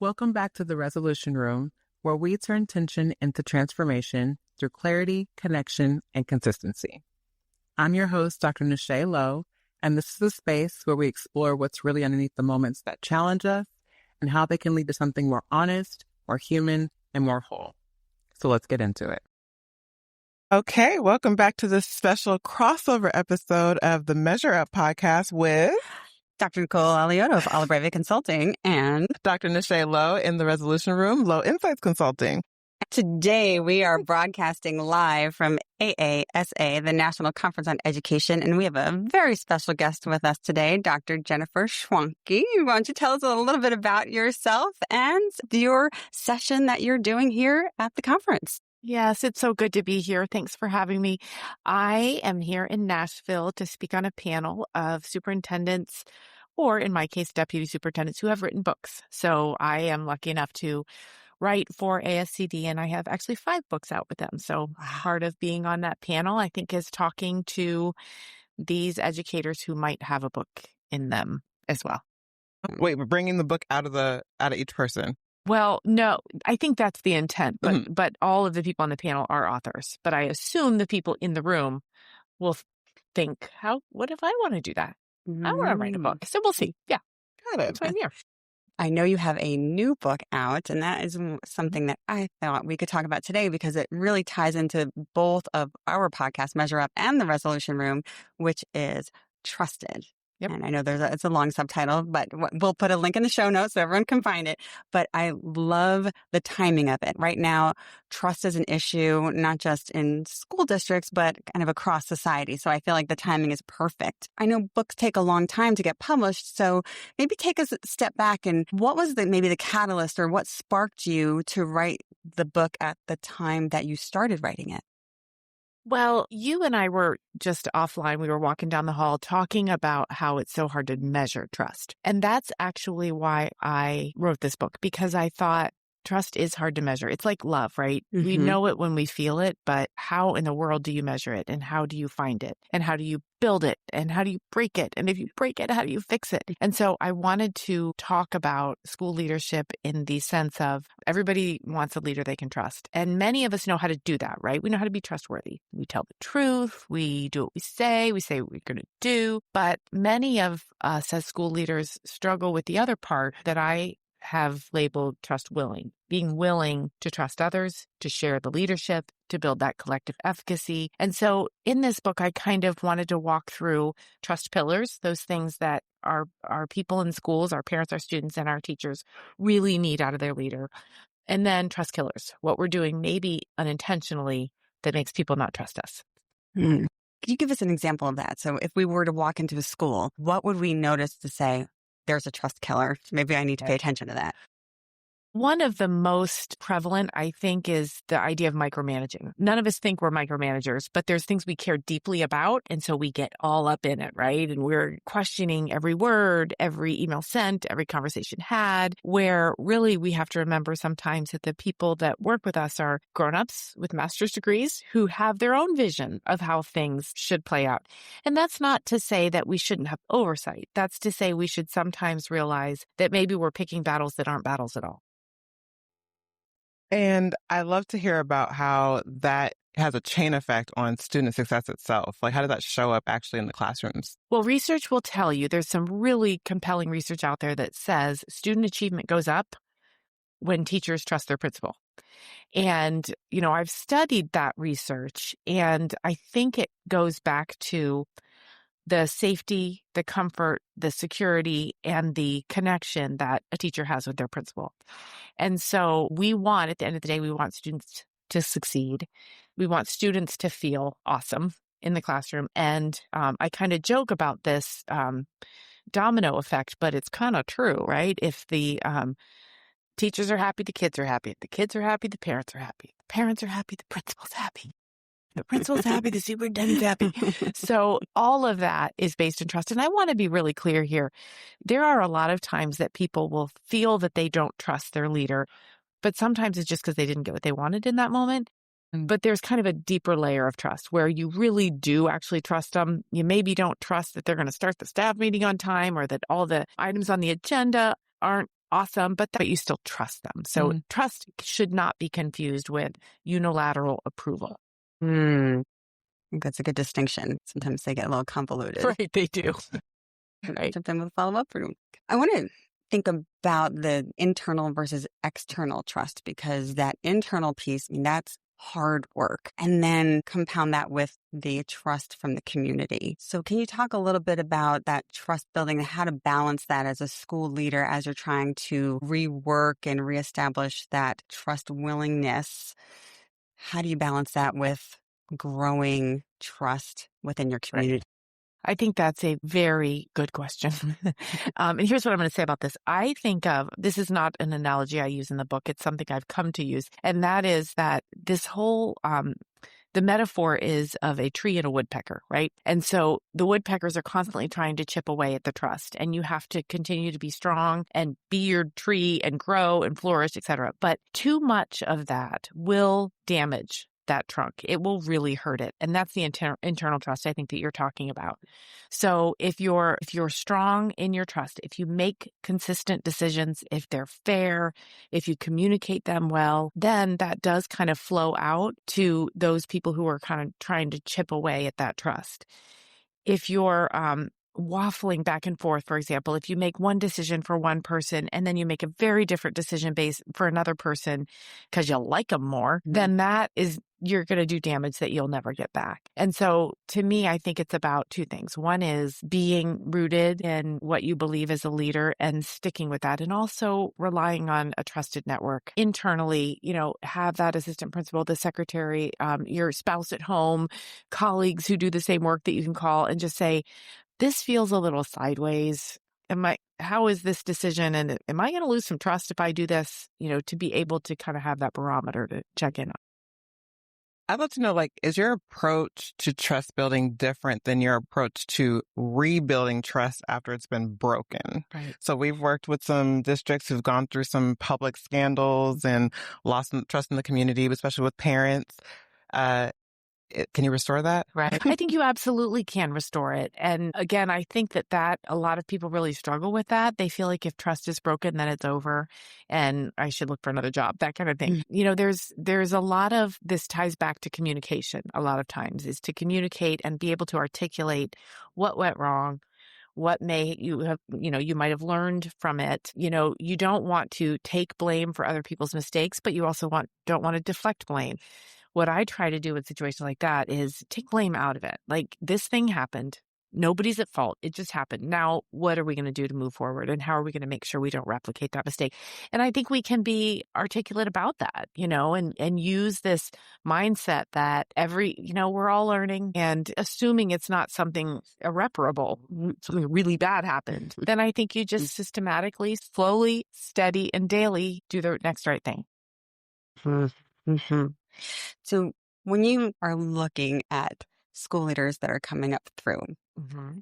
Welcome back to the Resolution Room, where we turn tension into transformation through clarity, connection, and consistency. I'm your host, Dr. Nicole Alioto, and this is a space where we explore what's really underneath the moments that challenge us and how they can lead to something more honest, more human, and more whole. So let's get into it. Okay, welcome back to this special crossover episode of the Measure Up podcast with Dr. Nicole Alioto of Olive Brave Consulting and Dr. Nicole Alioto in the Resolution Room, Low Insights Consulting. Today we are broadcasting live from AASS, the National Conference on Education, and we have a very special guest with us today, Dr. Jennifer Schwanke. Why don't you tell us a little bit about yourself and your session that you're doing here at the conference? Yes, it's so good to be here. Thanks for having me. I am here in Nashville to speak on a panel of superintendents, or in my case, deputy superintendents who have written books. So I am lucky enough to write for ASCD, and I have actually 5 books out with them. So part of being on that panel, I think, is talking to these educators who might have a book in them as well. Wait, we're bringing the book out of each person. Well, no, I think that's the intent, but all of the people on the panel are authors. But I assume the people in the room will think, what if I want to do that? I want to write a book. So we'll see. Yeah. Got it. That's why I'm here. I know you have a new book out, and that is something that I thought we could talk about today because it really ties into both of our podcasts, Measure Up and the Resolution Room, which is Trusted. Yep. And I know it's a long subtitle, but we'll put a link in the show notes so everyone can find it. But I love the timing of it. Right now, trust is an issue, not just in school districts, but kind of across society. So I feel like the timing is perfect. I know books take a long time to get published. So maybe take a step back and what was maybe the catalyst or what sparked you to write the book at the time that you started writing it? Well, you and I were just offline. We were walking down the hall talking about how it's so hard to measure trust. And that's actually why I wrote this book, because I thought trust is hard to measure. It's like love, right? Mm-hmm. We know it when we feel it, but how in the world do you measure it? And how do you find it? And how do you build it? And how do you break it? And if you break it, how do you fix it? And so I wanted to talk about school leadership in the sense of everybody wants a leader they can trust. And many of us know how to do that, right? We know how to be trustworthy. We tell the truth. We do what we say what we're going to do. But many of us as school leaders struggle with the other part that I have labeled trust willing, being willing to trust others, to share the leadership, to build that collective efficacy. And so in this book, I kind of wanted to walk through trust pillars, those things that our people in schools, our parents, our students, and our teachers really need out of their leader. And then trust killers, what we're doing maybe unintentionally that makes people not trust us. Can you give us an example of that? So if we were to walk into a school, what would we notice to say, there's a trust killer? Maybe I need to pay attention to that. One of the most prevalent, I think, is the idea of micromanaging. None of us think we're micromanagers, but there's things we care deeply about. And so we get all up in it, right? And we're questioning every word, every email sent, every conversation had, where really we have to remember sometimes that the people that work with us are grown-ups with master's degrees who have their own vision of how things should play out. And that's not to say that we shouldn't have oversight. That's to say we should sometimes realize that maybe we're picking battles that aren't battles at all. And I love to hear about how that has a chain effect on student success itself. Like, how does that show up actually in the classrooms? Well, research will tell you, there's some really compelling research out there that says student achievement goes up when teachers trust their principal. And, I've studied that research, and I think it goes back to the safety, the comfort, the security, and the connection that a teacher has with their principal. And so at the end of the day, we want students to succeed. We want students to feel awesome in the classroom. And I kind of joke about this domino effect, but it's kind of true, right? If the teachers are happy, the kids are happy. If the kids are happy, the parents are happy. The parents are happy, the principal's happy. The principal's happy, the superintendent's happy. So all of that is based in trust. And I want to be really clear here. There are a lot of times that people will feel that they don't trust their leader, but sometimes it's just because they didn't get what they wanted in that moment. But there's kind of a deeper layer of trust where you really do actually trust them. You maybe don't trust that they're going to start the staff meeting on time or that all the items on the agenda aren't awesome, but you still trust them. So trust should not be confused with unilateral approval. I think that's a good distinction. Sometimes they get a little convoluted. Right, they do. Right. Jump in with a follow-up. I want to think about the internal versus external trust, because that internal piece, I mean, that's hard work. And then compound that with the trust from the community. So can you talk a little bit about that trust building and how to balance that as a school leader as you're trying to rework and reestablish that trust willingness? How do you balance that with growing trust within your community? Right. I think that's a very good question. And here's what I'm going to say about this. I think this is not an analogy I use in the book. It's something I've come to use. And that is that this whole, the metaphor is of a tree and a woodpecker, right? And so the woodpeckers are constantly trying to chip away at the trust, and you have to continue to be strong and be your tree and grow and flourish, et cetera. But too much of that will damage that trunk. It will really hurt it. And that's the internal trust I think that you're talking about. So if you're strong in your trust, if you make consistent decisions, if they're fair, if you communicate them well, then that does kind of flow out to those people who are kind of trying to chip away at that trust. If you're waffling back and forth, for example, if you make one decision for one person and then you make a very different decision base for another person because you like them more, then you're going to do damage that you'll never get back. And so to me, I think it's about two things. One is being rooted in what you believe as a leader and sticking with that, and also relying on a trusted network internally, have that assistant principal, the secretary, your spouse at home, colleagues who do the same work that you can call and just say, this feels a little sideways. How is this decision? And am I going to lose some trust if I do this? To be able to kind of have that barometer to check in on. I'd love to know, is your approach to trust building different than your approach to rebuilding trust after it's been broken? Right. So we've worked with some districts who've gone through some public scandals and lost trust in the community, especially with parents. Can you restore that? Right. I think you absolutely can restore it. And again, I think that a lot of people really struggle with that. They feel like if trust is broken, then it's over and I should look for another job, that kind of thing. There's a lot of, this ties back to communication a lot of times, is to communicate and be able to articulate what went wrong, what you might have learned from it. You don't want to take blame for other people's mistakes, but you also don't want to deflect blame. What I try to do in situations like that is take blame out of it. Like, this thing happened. Nobody's at fault. It just happened. Now, what are we going to do to move forward? And how are we going to make sure we don't replicate that mistake? And I think we can be articulate about that, and use this mindset that we're all learning, and assuming it's not something irreparable, something really bad happened, then I think you just systematically, slowly, steady, and daily do the next right thing. Mm-hmm. So when you are looking at school leaders that are coming up through,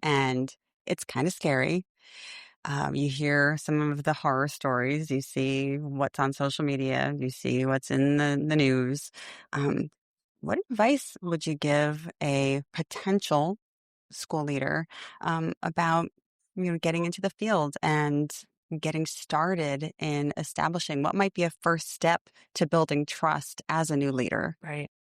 and it's kind of scary, you hear some of the horror stories, you see what's on social media, you see what's in the news. What advice would you give a potential school leader about getting into the field and getting started in establishing what might be a first step to building trust as a new leader? Right.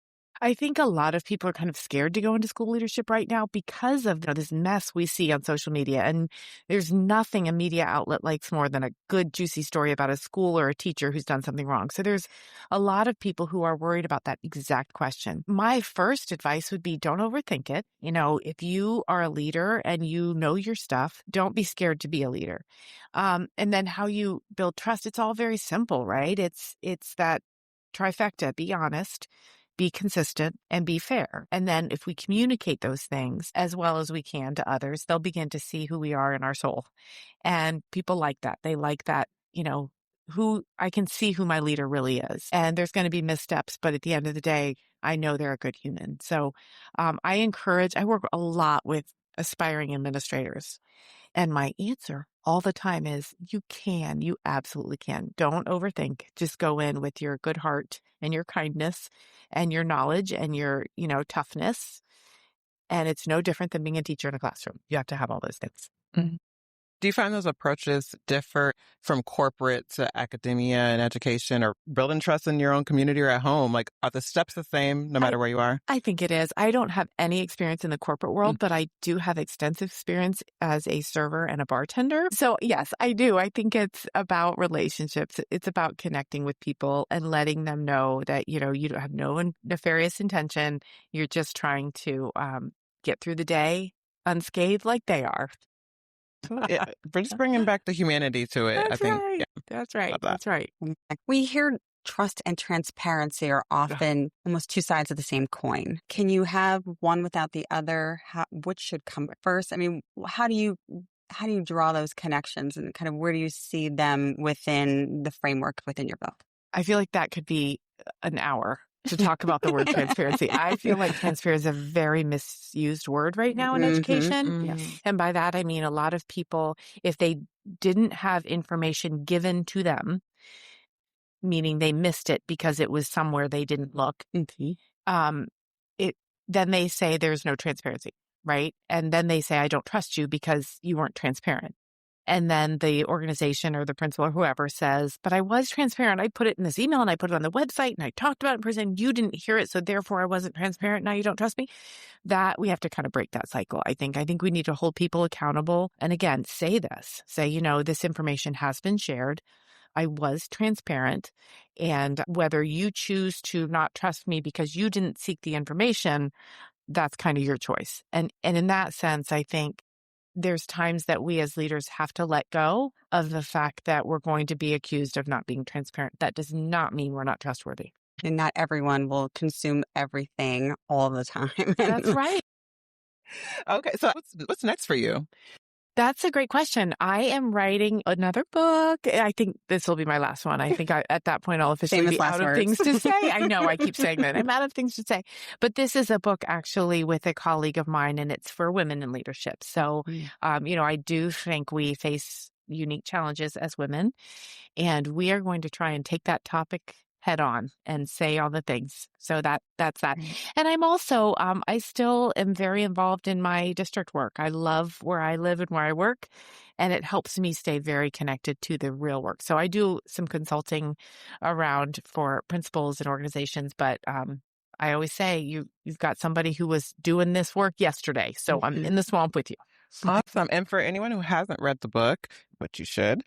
I think a lot of people are kind of scared to go into school leadership right now because of this mess we see on social media. And there's nothing a media outlet likes more than a good, juicy story about a school or a teacher who's done something wrong. So there's a lot of people who are worried about that exact question. My first advice would be, don't overthink it. If you are a leader and you know your stuff, don't be scared to be a leader. And then how you build trust, it's all very simple, right? It's that trifecta: be honest, be consistent, and be fair. And then if we communicate those things as well as we can to others, they'll begin to see who we are in our soul. And people like that. They like that, who I can see who my leader really is. And there's going to be missteps, but at the end of the day, I know they're a good human. So I work a lot with aspiring administrators. And my answer all the time is, you absolutely can. Don't overthink. Just go in with your good heart and your kindness and your knowledge and your, toughness. And it's no different than being a teacher in a classroom. You have to have all those things. Mm-hmm. Do you find those approaches differ from corporate to academia and education, or building trust in your own community or at home? Like, are the steps the same no matter where you are? I think it is. I don't have any experience in the corporate world, but I do have extensive experience as a server and a bartender. So yes, I do. I think it's about relationships. It's about connecting with people and letting them know that, you don't have no nefarious intention. You're just trying to get through the day unscathed like they are. Yeah, we're just bringing back the humanity to it. That's I think. right. Yeah, That's right. love that. That's right. We hear trust and transparency are often almost two sides of the same coin. Can you have one without the other? Which should come first? I mean, how do you draw those connections, and kind of where do you see them within the framework within your book? I feel like that could be an hour to talk about the word transparency. I feel like transparency is a very misused word right now in education. Yes. And by that, I mean a lot of people, if they didn't have information given to them, meaning they missed it because it was somewhere they didn't look, then they say there's no transparency, right? And then they say, I don't trust you because you weren't transparent. And then the organization or the principal or whoever says, but I was transparent. I put it in this email and I put it on the website and I talked about it in person. You didn't hear it. So therefore I wasn't transparent. Now you don't trust me. That we have to kind of break that cycle. I think we need to hold people accountable. And again, say this, this information has been shared. I was transparent. And whether you choose to not trust me because you didn't seek the information, that's kind of your choice. And in that sense, I think there's times that we as leaders have to let go of the fact that we're going to be accused of not being transparent. That does not mean we're not trustworthy. And not everyone will consume everything all the time. That's right. Okay, so what's next for you? That's a great question. I am writing another book. I think this will be my last one. I think at that point I'll officially be out of things to say. I know I keep saying that. I'm out of things to say. But this is a book actually with a colleague of mine, and it's for women in leadership. So, I do think we face unique challenges as women, and we are going to try and take that topic head on and say all the things. So that's that. And I'm also, I still am very involved in my district work. I love where I live and where I work, and it helps me stay very connected to the real work. So I do some consulting around for principals and organizations, but I always say you've got somebody who was doing this work yesterday. So I'm in the swamp with you. Awesome. And for anyone who hasn't read the book, which you should,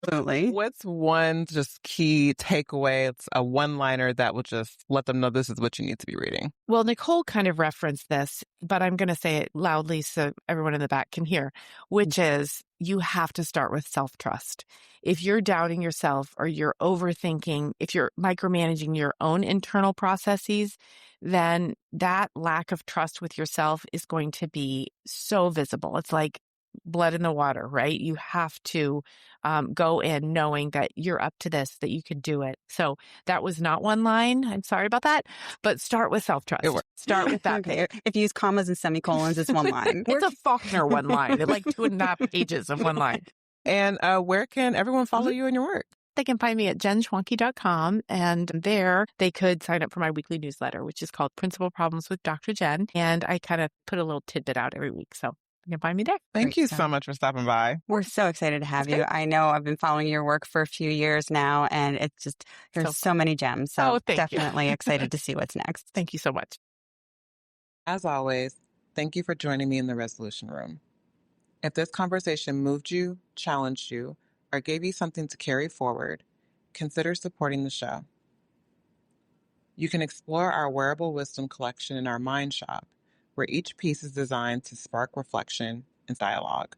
Absolutely. What's one just key takeaway? It's a one-liner that will just let them know this is what you need to be reading. Well, Nicole kind of referenced this, but I'm going to say it loudly so everyone in the back can hear, which is you have to start with self-trust. If you're doubting yourself or you're overthinking, if you're micromanaging your own internal processes, then that lack of trust with yourself is going to be so visible. It's like blood in the water, right? You have to go in knowing that you're up to this, that you can do it. So that was not one line. I'm sorry about that. But start with self-trust. Start with that. Okay. If you use commas and semicolons, it's one line. It's a Faulkner one line. It's like 2.5 pages of one line. And where can everyone follow you and your work? They can find me at jenschwanke.com, and there they could sign up for my weekly newsletter, which is called Principal Problems with Dr. Jen. And I kind of put a little tidbit out every week. So you can find me there. Thank you so much for stopping by. We're so excited to have you. I know I've been following your work for a few years now, and it's just, there's so many gems. So definitely excited to see what's next. Thank you so much. As always, thank you for joining me in the Resolution Room. If this conversation moved you, challenged you, or gave you something to carry forward, consider supporting the show. You can explore our wearable wisdom collection in our Mind Shop, where each piece is designed to spark reflection and dialogue.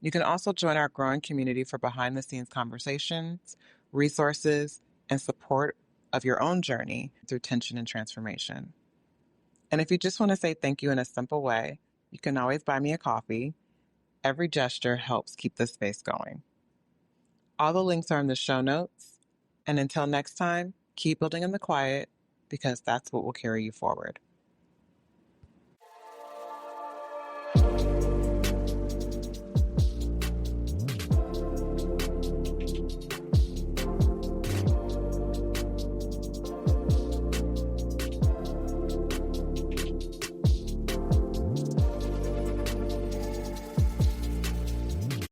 You can also join our growing community for behind-the-scenes conversations, resources, and support of your own journey through tension and transformation. And if you just want to say thank you in a simple way, you can always buy me a coffee. Every gesture helps keep this space going. All the links are in the show notes. And until next time, keep building in the quiet, because that's what will carry you forward.